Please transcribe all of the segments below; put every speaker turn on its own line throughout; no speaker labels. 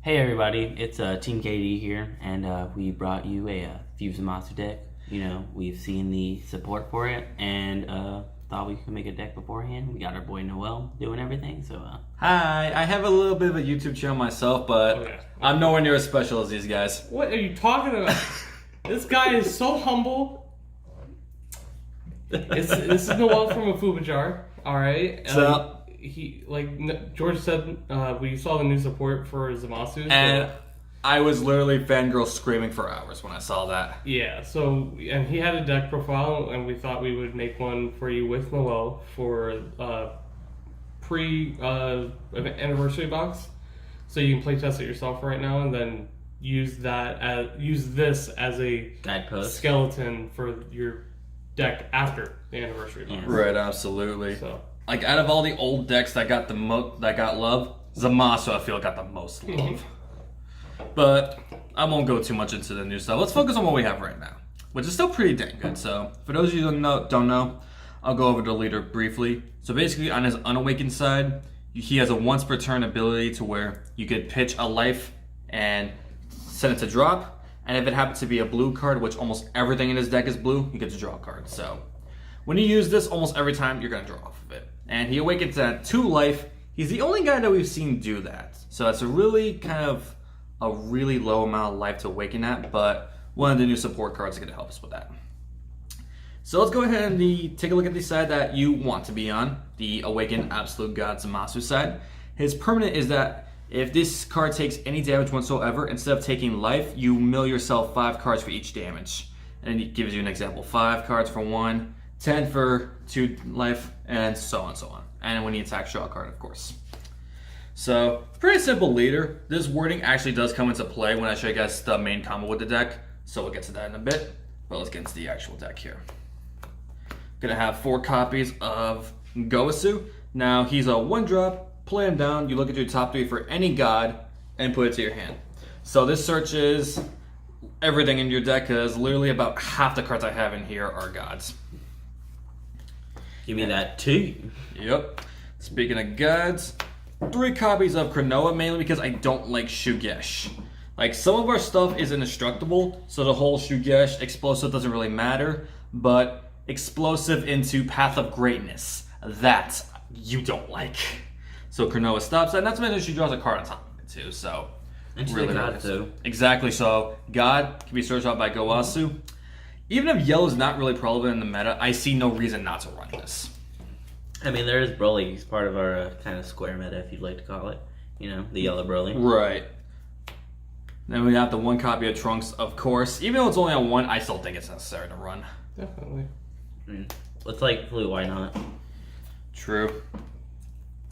Hey everybody, it's Team KD here, and we brought you a few Zamasu deck. You know, we've seen the support for it, and thought we could make a deck beforehand. We got our boy Noel doing everything, so
Hi, I have a little bit of a YouTube channel myself, but I'm nowhere near as special as these guys.
What are you talking about? This guy is so humble. This is Noel from Afubajar, alright?
So,
George said, we saw the new support for Zamasu.
and I was literally fangirl screaming for hours when I saw that.
Yeah, and he had a deck profile, and we thought we would make one for you with Noel for anniversary box, so you can play test it yourself right now, and then use this as a
guidepost
skeleton for your deck after the anniversary box.
Right, absolutely.
So,
like out of all the old decks that got love, Zamasu I feel got the most love. But I won't go too much into the new stuff. Let's focus on what we have right now, which is still pretty dang good. So for those of you who don't know, I'll go over the leader briefly. So basically on his unawakened side, he has a once per turn ability to where you could pitch a life and send it to drop. And if it happens to be a blue card, which almost everything in his deck is blue, you get to draw a card. So when you use this, almost every time you're going to draw off of it. And he awakens at 2 life. He's the only guy that we've seen do that. So that's a really low amount of life to awaken at, but one of the new support cards is going to help us with that. So let's go ahead and take a look at the side that you want to be on, the Awakened Absolute God Zamasu side. His permanent is that if this card takes any damage whatsoever, instead of taking life, you mill yourself 5 cards for each damage. And it gives you an example, 5 cards for 1, 10 for 2 life, and so on and so on. And when he attacks, draw a card, of course. So, pretty simple leader. This wording actually does come into play when I show you guys the main combo with the deck. So we'll get to that in a bit. But let's get into the actual deck here. Gonna have 4 copies of Zamasu. Now, he's a 1-drop. Play him down. You look at your top 3 for any god and put it to your hand. So this searches everything in your deck because literally about half the cards I have in here are gods.
give me that too.
Yep. Speaking of gods, 3 copies of Cronoa, mainly because I don't like Shugesh. Like, some of our stuff is indestructible, so the whole Shugesh explosive doesn't really matter, but explosive into Path of Greatness, that you don't like. So Cronoa stops that, and that's when she draws a card on top of it too, so.
And she's really, a god too.
Exactly, so God can be searched out by Zamasu. Even if yellow's not really prevalent in the meta, I see no reason not to run this.
I mean, there is Broly. He's part of our kind of square meta, if you'd like to call it. You know, the yellow Broly.
Right. Then we have the 1 copy of Trunks, of course. Even though it's only on 1, I still think it's necessary to run.
definitely.
Let's like Flute, why not?
True.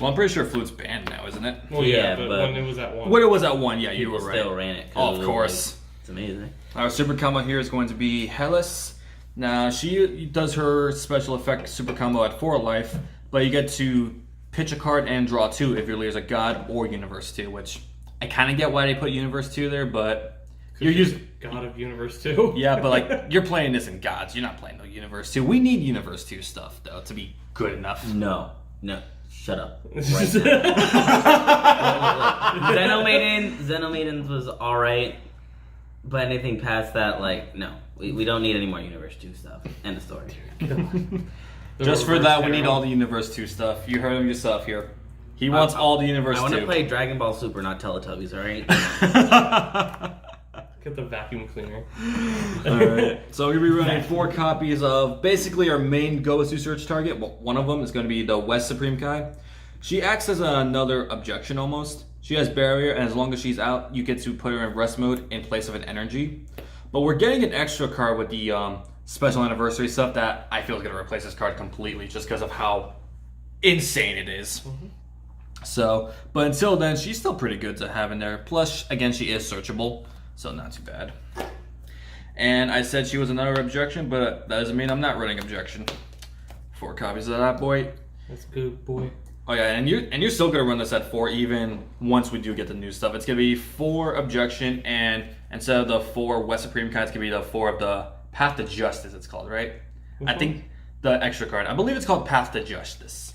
Well, I'm pretty sure Flute's banned now, isn't it?
Well, yeah, but when it was at 1.
When it was at 1, yeah, you were right.
Still ran it.
Oh, of course.
It's amazing.
Our super combo here is going to be Hellas. Now, she does her special effect super combo at 4 life, but you get to pitch a card and draw 2 if your leader's a god or Universe 2, which I kind of get why they put Universe 2 there, but you're using
God of Universe 2.
Yeah, but like you're playing this in gods. You're not playing no Universe 2. We need Universe 2 stuff though to be good enough.
No. Shut up. Right now. Xenomaidens was alright, but anything past that, like, no. We don't need any more Universe 2 stuff. End of story.
Just for that, we need all the Universe 2 stuff. You heard him yourself here. He wants all the Universe 2.
I want to play Dragon Ball Super, not Teletubbies, alright?
Get the vacuum cleaner.
Alright, so we're going to be running 4 copies of basically our main Zamasu search target. Well, one of them is going to be the West Supreme Kai. She acts as another objection almost. She has barrier, and as long as she's out, you get to put her in rest mode in place of an energy. But we're getting an extra card with the special anniversary stuff that I feel is going to replace this card completely just because of how insane it is. So, but until then, she's still pretty good to have in there. Plus, again, she is searchable, so not too bad. And I said she was another objection, but that doesn't mean I'm not running objection. 4 copies of that boy.
That's good, boy.
Oh yeah, and you're still gonna run this at 4 even once we do get the new stuff. It's gonna be 4 objection, and instead of the 4 West Supreme cards, it's gonna be the 4 of the Path to Justice. It's called, right? I think the extra card. I believe it's called Path to Justice,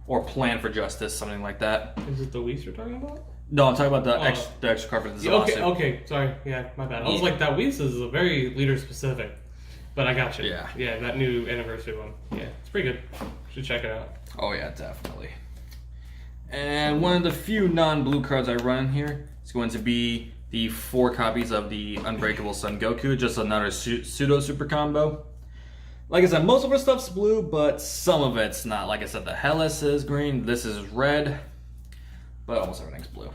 or Plan for Justice, something like that.
Is it the Whis you're talking about?
No, I'm talking about the extra card for the Zamasu.
Okay, sorry. Yeah, my bad. I was like, that Whis is a very leader specific. But I got you.
Yeah.
Yeah, that new anniversary one. Yeah, it's pretty good. Should check it out.
Oh yeah, definitely. And one of the few non-blue cards I run in here is going to be the 4 copies of the Unbreakable Sun Goku, just another pseudo super combo. Like I said, most of our stuff's blue, but some of it's not. Like I said, the Hellas is green, this is red, but almost everything's blue.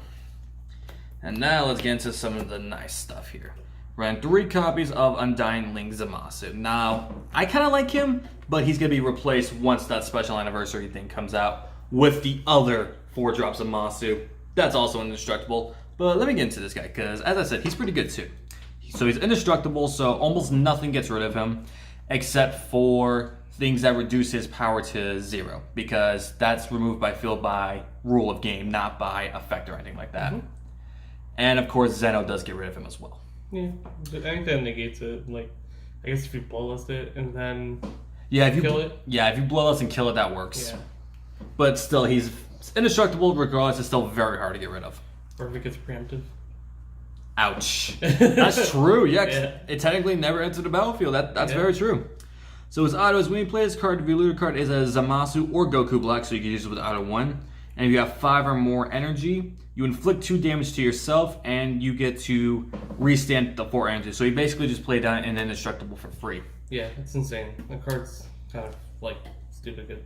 And now let's get into some of the nice stuff here. Ran 3 copies of Undying Link Zamasu. Now, I kind of like him, but he's going to be replaced once that special anniversary thing comes out with the other 4 drops of Zamasu. That's also indestructible. But let me get into this guy, because as I said, he's pretty good too. So he's indestructible, so almost nothing gets rid of him, except for things that reduce his power to 0, because that's removed by field by rule of game, not by effect or anything like that. Mm-hmm. And of course, Zeno does get rid of him as well.
Yeah, anything that negates it, like, I guess if you bloodlust it and then
if you
kill it.
Yeah, if you bloodlust and kill it, that works.
Yeah.
But still, he's indestructible regardless. It's still very hard to get rid of.
Or if it gets preemptive.
Ouch. That's true, yeah.
Yeah.
It technically never entered the battlefield. That's very true. So his auto is when you play this card, the leader card is a Zamasu or Goku block, so you can use it with auto 1. And if you have 5 or more energy, you inflict 2 damage to yourself, and you get to restand the 4 energy. So you basically just play down an indestructible for free.
Yeah, it's insane. The card's kind of, like, stupid good.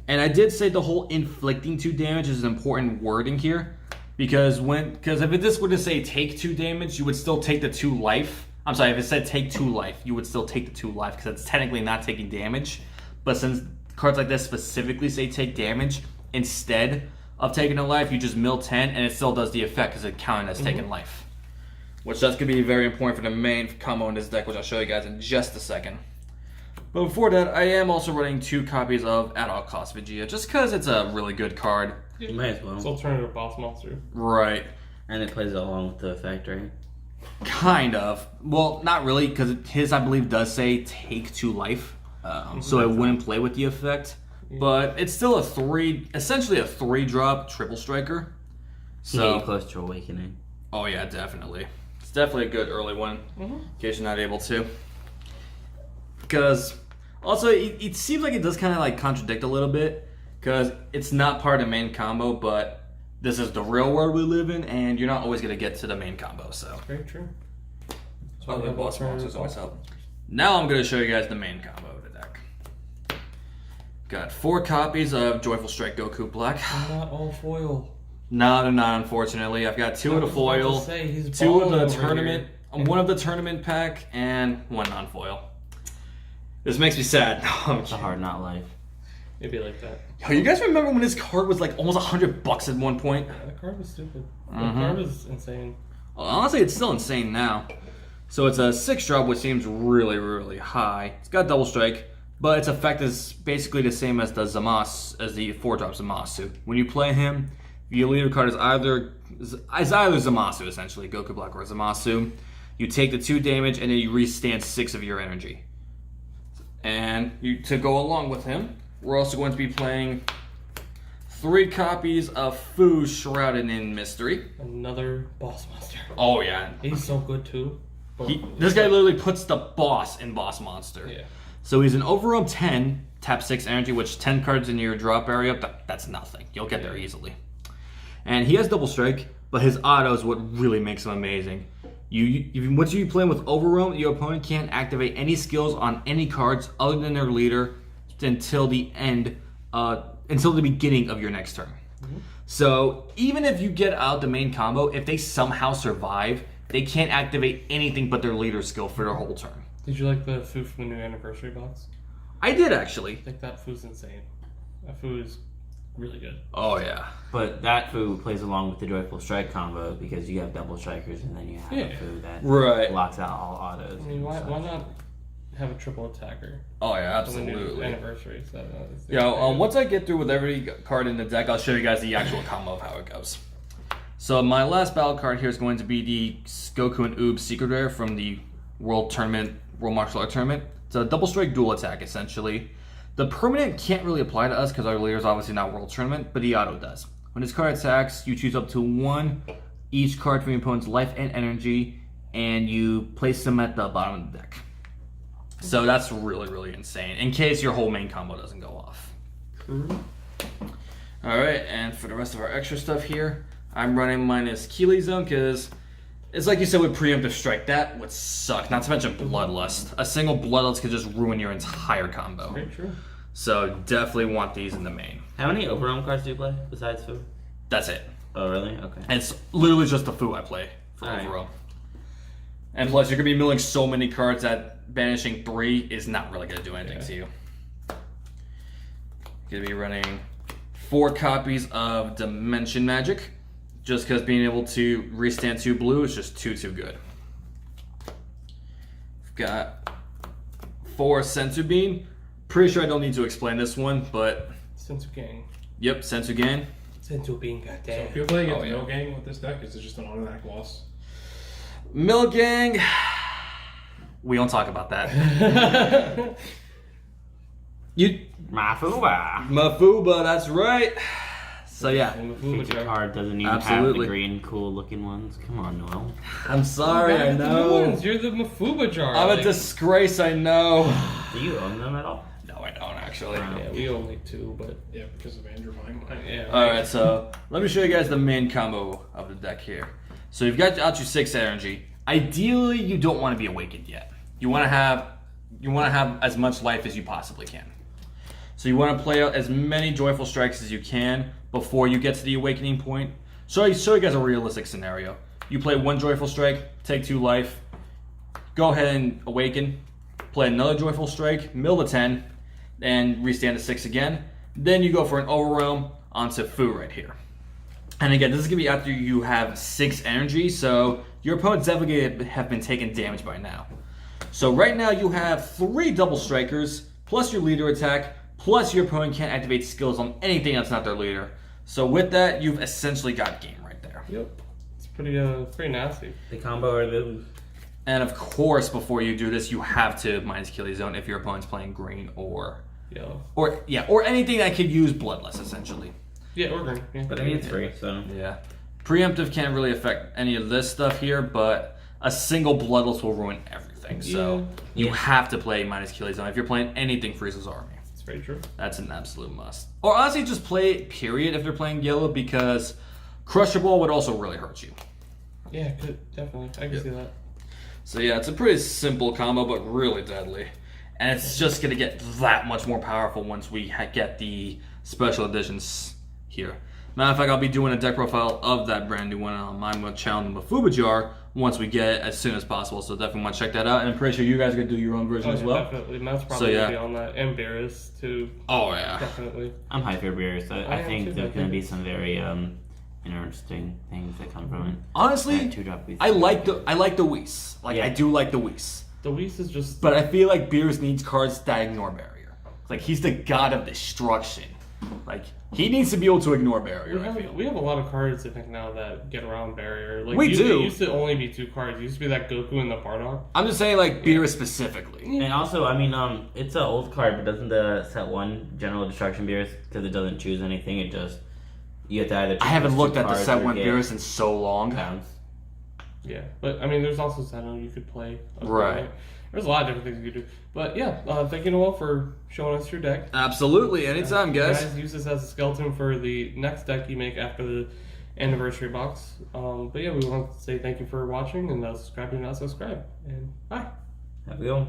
And I did say the whole inflicting 2 damage is an important wording here. Because if this were to say take 2 damage, you would still take the 2 life. I'm sorry, if it said take 2 life, you would still take the 2 life, because it's technically not taking damage. But since cards like this specifically say take damage, instead of taking a life, you just mill 10, and it still does the effect because it's counted as taking life. Which that's going to be very important for the main combo in this deck, which I'll show you guys in just a second. But before that, I am also running 2 copies of At All Cost Vegeta, just because it's a really good card.
You might as well.
It's alternative boss monster.
Right.
And it plays along with the effect, right?
Kind of. Well, not really, because his, I believe, does say take 2 life. So it wouldn't play with the effect. But it's still essentially a 3-drop triple striker. So
Getting close to awakening.
Oh yeah, definitely. It's definitely a good early one, in case you're not able to. Because also it seems like it does kind of like contradict a little bit, because it's not part of the main combo, but this is the real world we live in, and you're not always gonna get to the main combo. So
very true.
That's why the boss monsters always help. Now I'm gonna show you guys the main combo of the deck. Got 4 copies of Joyful Strike Goku Black.
Not all foil.
No, they're not, unfortunately. I've got 2 of the foil, 2 of the tournament, 1 of the tournament pack, and 1 non-foil. This makes me sad.
It's a hard not life.
It'd be like that.
Yo, you guys remember when this card was like almost $100 at one point?
Yeah, that card was stupid. That card was insane.
Well, honestly, it's still insane now. So it's a 6-drop, which seems really, really high. It's got double strike, but its effect is basically the same as the 4-drop Zamasu. When you play him, your leader card is either Zamasu, essentially, Goku Black or Zamasu. You take the 2 damage, and then you restand 6 of your energy. And to go along with him, we're also going to be playing 3 copies of Fu Shrouded in Mystery.
Another boss monster.
Oh yeah,
he's so good too.
This guy literally puts the boss in boss monster.
Yeah.
So he's an overall 10, tap 6 energy, which 10 cards in your drop area, that's nothing. You'll get there easily. And he has double strike, but his auto is what really makes him amazing. Once you play him with Overwhelm, your opponent can't activate any skills on any cards other than their leader until the beginning of your next turn. So even if you get out the main combo, if they somehow survive, they can't activate anything but their leader skill for their whole turn.
Did you like the Fu from the new anniversary box?
I did actually.
I think that Fu's insane. That Fu is really good.
Oh yeah.
But that Fu plays along with the Joyful Strike combo, because you have double strikers and then you have a Fu that locks out all autos.
I mean, why not have a triple attacker?
Oh yeah,
On the new
absolutely.
anniversary. So
Once I get through with every card in the deck, I'll show you guys the actual combo of how it goes. So my last battle card here is going to be the Goku and Oob Secret Rare from the World Martial Art Tournament. It's a double strike dual attack, essentially. The permanent can't really apply to us because our leader is obviously not World Tournament, but the auto does. When this card attacks, you choose up to one each card from your opponent's life and energy, and you place them at the bottom of the deck. So that's really, really insane, in case your whole main combo doesn't go off. Alright, and for the rest of our extra stuff here, I'm running minus Keeley Zone, because it's like you said with Preemptive Strike, that would suck. Not to mention Bloodlust. A single Bloodlust could just ruin your entire combo.
Very true.
So definitely want these in the main.
How many Overwhelm cards do you play besides Fu?
That's it.
Oh, really? Okay.
And it's literally just the Fu I play for
Alright.
overall. And plus, you're going to be milling so many cards that banishing 3 is not really going to do anything to you. Going to be running 4 copies of Dimension Magic, just because being able to restand 2 blue is just too good. I've got 4 Sensu Bean. Pretty sure I don't need to explain this one, but...
Sensu Gang.
Yep, Sensu Gang.
Sensu Bean,
So
goddamn.
if you're playing
Oh,
against
yeah.
no gang with this deck, is it just an automatic loss?
Mill Gang. We don't talk about that. You...
Mafuba.
Mafuba, that's right. So yeah,
Feature card doesn't even have
Absolutely.
the green cool looking ones. Come on, Noel.
I'm sorry, I
The new
know.
ones. You're the Mafuba jar.
I'm a
like-
disgrace, I know.
Do you own them at all?
No, I don't actually.
Yeah, we only 2, but
Yeah, because of Andrew Vine.
yeah.
Alright, so let me show you guys the main combo of the deck here. So you've got out your 6 energy. Ideally, you don't want to be awakened yet. You want to have as much life as you possibly can. So you want to play out as many Joyful Strikes as you can before you get to the awakening point. So I show you guys a realistic scenario. You play 1 Joyful Strike, take 2 life, go ahead and awaken, play another Joyful Strike, mill the 10, and restand to 6 again. Then you go for an Overwhelm onto Fu right here. And again, this is going to be after you have 6 energy, so your opponent's definitely have been taking damage by now. So right now you have 3 Double Strikers, plus your leader attack, plus your opponent can't activate skills on anything that's not their leader. So with that, you've essentially got game right there.
Yep. It's pretty nasty.
The combo or the...
And of course, before you do this, you have to minus Achilles Zone if your opponent's playing green or anything that could use Bloodless, essentially.
Yeah, or green. Yeah.
But I mean, it's free, so...
Yeah. Preemptive can't really affect any of this stuff here, but a single Bloodless will ruin everything. So you have to play minus Achilles Zone if you're playing anything Frieza's Army.
It's very true.
That's an absolute must. Or honestly, just play it, period, if they're playing yellow, because Crusher Ball would also really hurt you.
Yeah, good. Definitely. I can see that.
So yeah, it's a pretty simple combo, but really deadly. And it's just going to get that much more powerful once we get the special editions here. Matter of fact, I'll be doing a deck profile of that brand new one on my channel, the Mafuba Jar, once we get it as soon as possible. So definitely want to check that out. And I'm pretty sure you guys are going to do your own version as well.
Definitely. Matt's probably
So, yeah.
going to be on that. And Barris, too.
Oh, yeah.
Definitely.
I'm hyped for beers.
I
I
am
think
too,
there's
I
going to be
think
some very interesting things that come from it.
Honestly,
That 2-drop Whis.
I like the Whis. Like,
Yeah.
I do like the Whis.
The Whis is just...
But I feel like Beers needs cards that ignore barrier. Like, he's the god of destruction. Like, he needs to be able to ignore barrier, I feel.
We have a lot of cards, I think, now that get around barrier. Like,
We do.
It used to only be 2 cards. It used to be that Goku and the Bardock.
I'm just saying, like, Beers specifically.
And also, I mean, it's an old card, but doesn't the set 1 General Destruction Beers, because it doesn't choose anything, it just... You have to either choose
I haven't
2
looked at the
cards
set
or
1
get
Beers in so long.
pounds.
Yeah. But, I mean, there's also Zeno you could play.
Right.
There's a lot of different things you could do. But, yeah, thank you, Noel, for showing us your deck.
Absolutely, anytime, guys.
Use this as a skeleton for the next deck you make after the anniversary box. But yeah, we want to say thank you for watching and subscribe if you're not subscribed. And bye.
Have a good one.